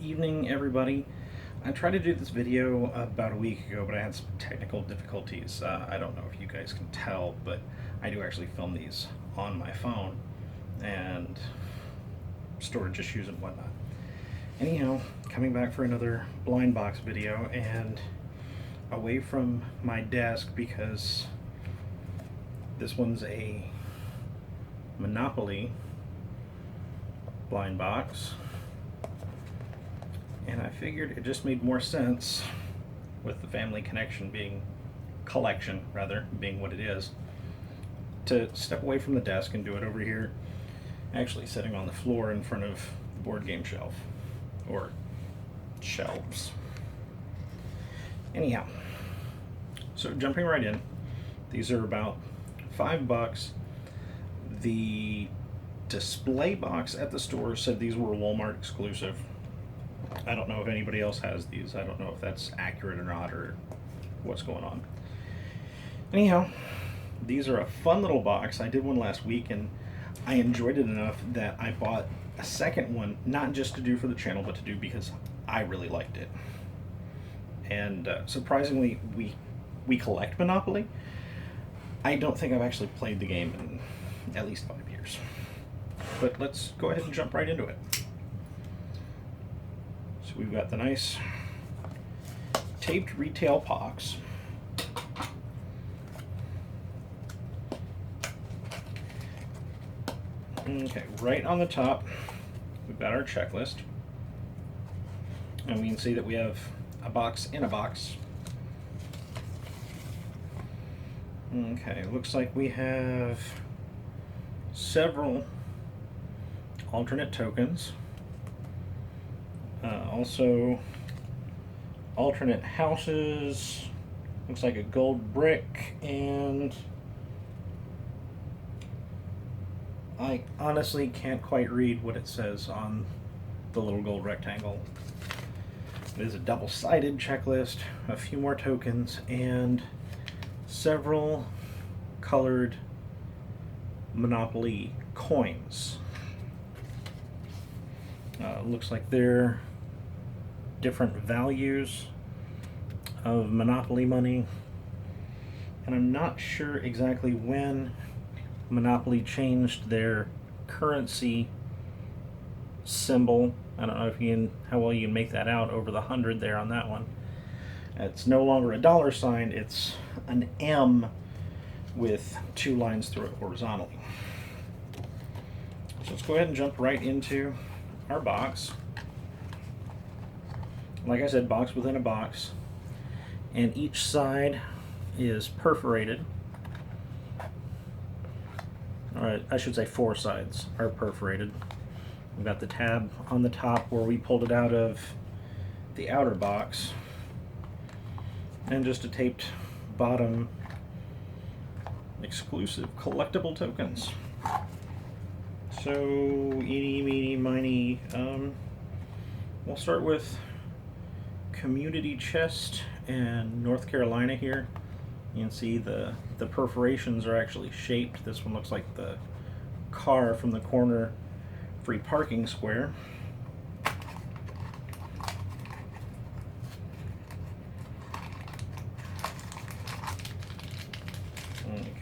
evening, everybody. I tried to do this video about a week ago, but I had some technical difficulties. I don't know if you guys can tell, but I do actually film these on my phone and storage issues and whatnot. Anyhow, coming back for another blind box video and away from my desk because this one's a Monopoly blind box. And I figured it just made more sense with the family connection being collection, rather, being what it is, to step away from the desk and do it over here, actually sitting on the floor in front of the board game shelf, or shelves. Anyhow, so jumping right in, these are about $5. The display box at the store said these were Walmart exclusive. I don't know if anybody else has these. I don't know if that's accurate or not, or what's going on. Anyhow, these are a fun little box. I did one last week and I enjoyed it enough that I bought a second one, not just to do for the channel, but to do because I really liked it. And surprisingly, we collect Monopoly. I don't think I've actually played the game in at least 5 years. But let's go ahead and jump right into it. So we've got the nice taped retail box. Okay, right on the top, we've got our checklist. And we can see that we have a box in a box. Okay, looks like we have several alternate tokens. Also, alternate houses. Looks like a gold brick, and I honestly can't quite read what it says on the little gold rectangle. It is a double-sided checklist, a few more tokens, and several colored Monopoly coins. Looks like they're different values of Monopoly money, and I'm not sure exactly when Monopoly changed their currency symbol. I don't know if you can, how well you can make that out over the 100 there on that one. It's no longer a dollar sign, it's an M with 2 lines through it horizontally. So let's go ahead and jump right into our box. Like I said, box within a box, and each side is perforated. Or I should say 4 sides are perforated. We've got the tab on the top where we pulled it out of the outer box, and just a taped bottom, exclusive collectible tokens. So, eeny, meeny, miny, we'll start with Community Chest and North Carolina here. You can see the perforations are actually shaped. This one looks like the car from the corner free parking square.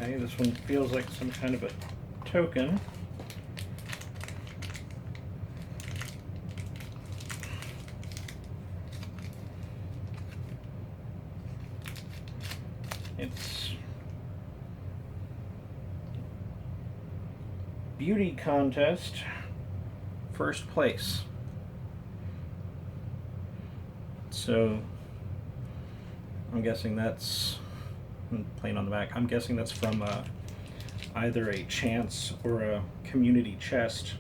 Okay, this one feels like some kind of a token. It's beauty contest, first place. So I'm guessing that's, plain on the back, I'm guessing that's from either a chance or a community chest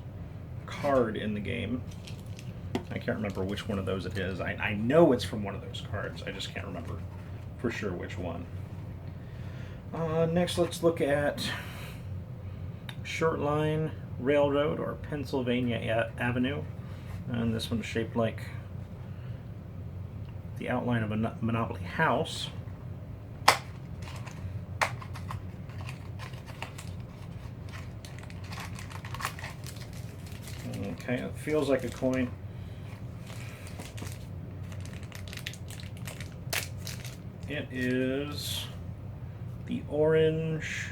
card in the game. I can't remember which one of those it is. I know it's from one of those cards, I just can't remember for sure which one. Next, let's look at Short Line Railroad, or Pennsylvania Avenue. And this one's shaped like the outline of a Monopoly house. Okay, it feels like a coin. It is the orange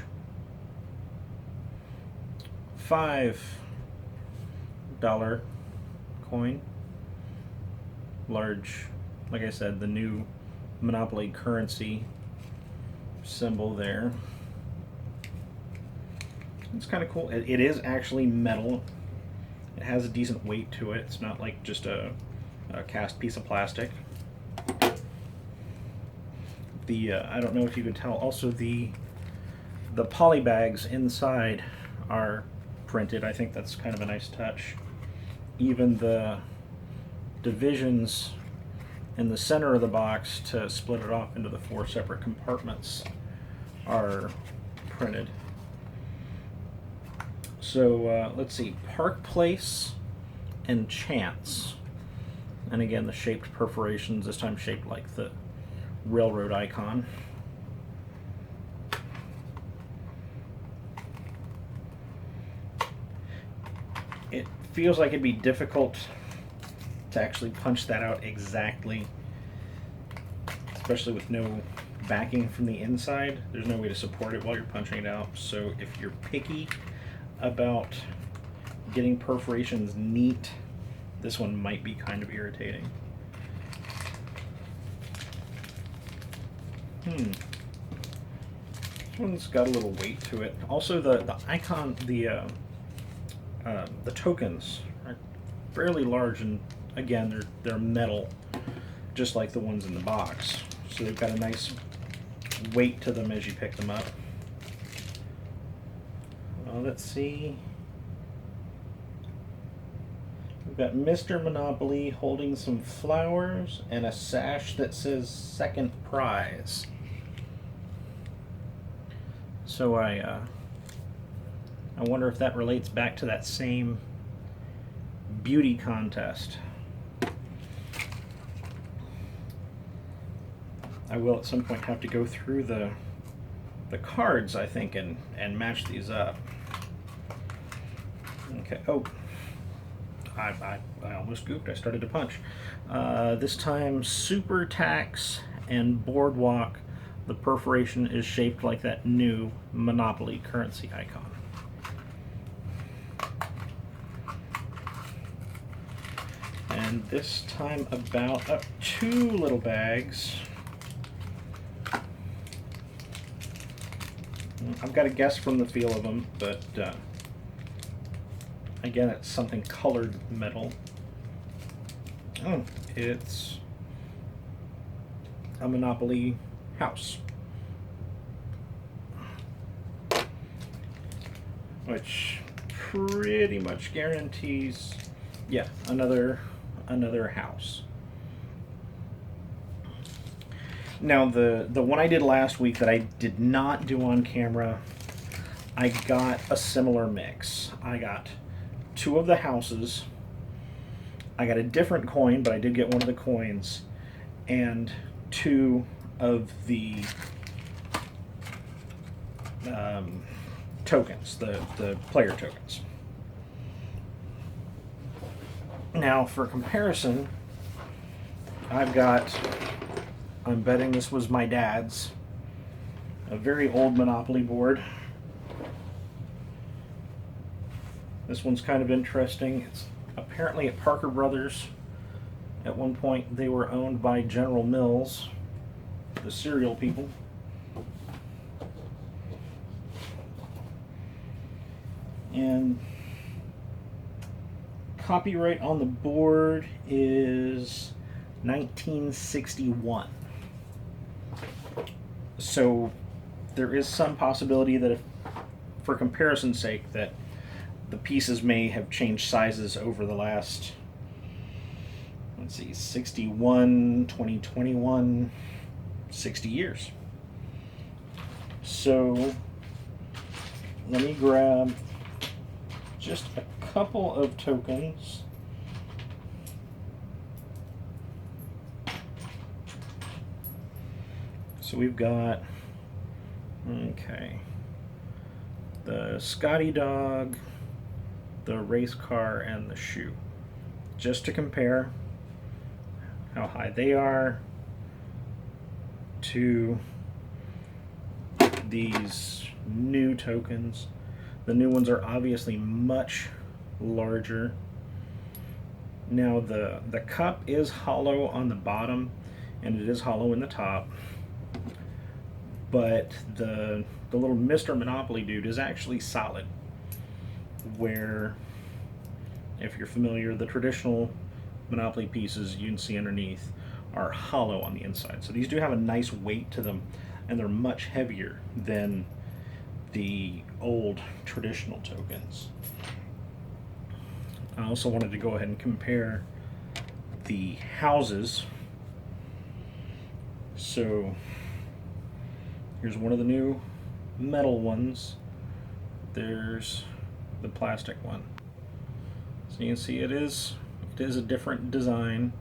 $5 coin. Large, like I said, the new Monopoly currency symbol there. It's kind of cool. It is actually metal. It has a decent weight to it. It's not like just a cast piece of plastic. I don't know if you could tell, also the poly bags inside are printed. I think that's kind of a nice touch. Even the divisions in the center of the box to split it off into the 4 separate compartments are printed. So let's see, Park Place and Chance. And again, the shaped perforations, this time shaped like the railroad icon. It feels like it'd be difficult to actually punch that out exactly, especially with no backing from the inside. There's no way to support it while you're punching it out. So if you're picky about getting perforations neat, this one might be kind of irritating. This one's got a little weight to it. Also, the icon, the tokens are fairly large, and again, they're metal, just like the ones in the box. So they've got a nice weight to them as you pick them up. Let's see. We've got Mr. Monopoly holding some flowers and a sash that says second prize. So I wonder if that relates back to that same beauty contest. I will at some point have to go through the cards, I think, and match these up. Okay. Oh, I almost goofed. I started to punch. This time, Super Tax and Boardwalk. The perforation is shaped like that new Monopoly currency icon. And this time about up 2 little bags. I've got a guess from the feel of them, but again, it's something colored metal. Oh, it's a Monopoly house, which pretty much guarantees, yeah, another house. Now, the one I did last week that I did not do on camera, I got a similar mix. I got 2 of the houses. I got a different coin, but I did get one of the coins, and 2 of the tokens, the player tokens. Now, for comparison, I'm betting this was my dad's, a very old Monopoly board. This one's kind of interesting. It's apparently at Parker Brothers. At one point, they were owned by General Mills, the cereal people. And copyright on the board is 1961. So there is some possibility that, if, for comparison's sake, that the pieces may have changed sizes over the last, let's see, 61, 2021, 60 years. So let me grab just a couple of tokens. So we've got, okay, the Scotty dog, the race car, and the shoe. Just to compare how high they are to these new tokens. The new ones are obviously much larger. Now the cup is hollow on the bottom and it is hollow in the top, but the little Mr. Monopoly dude is actually solid, where if you're familiar, the traditional Monopoly pieces you can see underneath are hollow on the inside. So these do have a nice weight to them, and they're much heavier than the old traditional tokens. I also wanted to go ahead and compare the houses. So here's one of the new metal ones. There's the plastic one. So you can see it is a different design.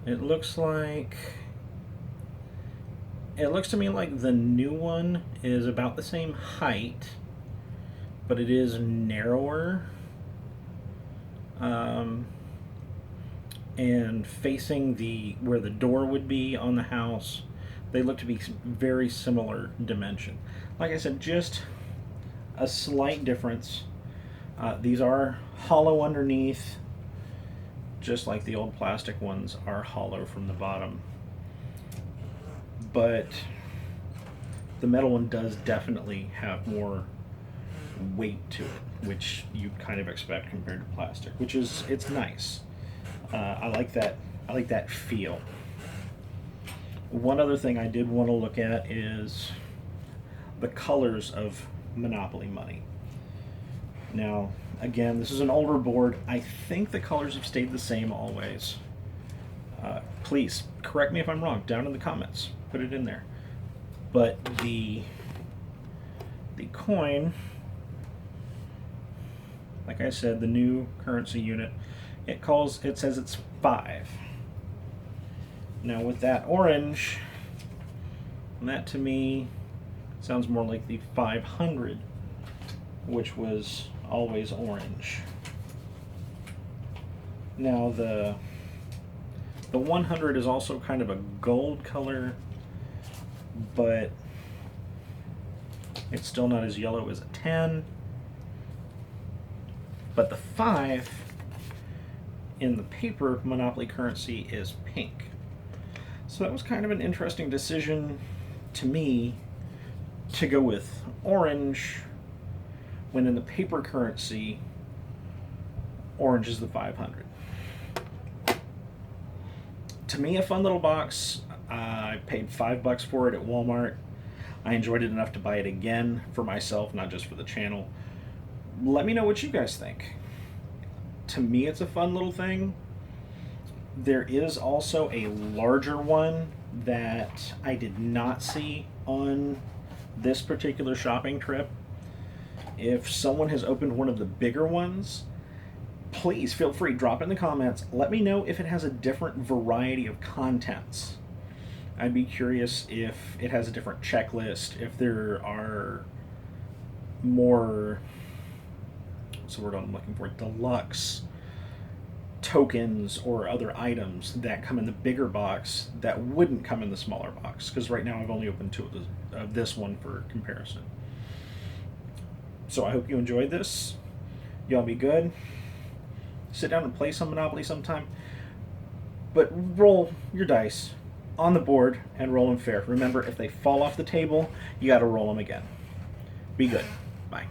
It looks to me like the new one is about the same height, but it is narrower. And facing where the door would be on the house, they look to be very similar dimension. Like I said, just a slight difference. These are hollow underneath, just like the old plastic ones are hollow from the bottom. But the metal one does definitely have more weight to it, which you'd kind of expect compared to plastic, it's nice. I like that feel. One other thing I did want to look at is the colors of Monopoly money. Now, again, this is an older board. I think the colors have stayed the same always. Please correct me if I'm wrong down in the comments. Put it in there. But the coin, like I said, the new currency unit, it says it's 5. Now with that orange, that to me sounds more like the 500, which was always orange. Now the 100 is also kind of a gold color, but it's still not as yellow as a 10. But the 5 in the paper Monopoly currency is pink. So that was kind of an interesting decision to me to go with orange, when in the paper currency, orange is the 500. To me, a fun little box. I paid $5 for it at Walmart. I enjoyed it enough to buy it again for myself, not just for the channel. Let me know what you guys think. To me, it's a fun little thing. There is also a larger one that I did not see on this particular shopping trip. If someone has opened one of the bigger ones, please feel free, drop it in the comments. Let me know if it has a different variety of contents. I'd be curious if it has a different checklist, if there are more, what's the word I'm looking for, deluxe tokens or other items that come in the bigger box that wouldn't come in the smaller box, because right now I've only opened 2 of this one for comparison. So I hope you enjoyed this. Y'all be good. Sit down and play some Monopoly sometime, but roll your dice on the board and roll them fair. Remember, if they fall off the table, you got to roll them again. Be good. Bye.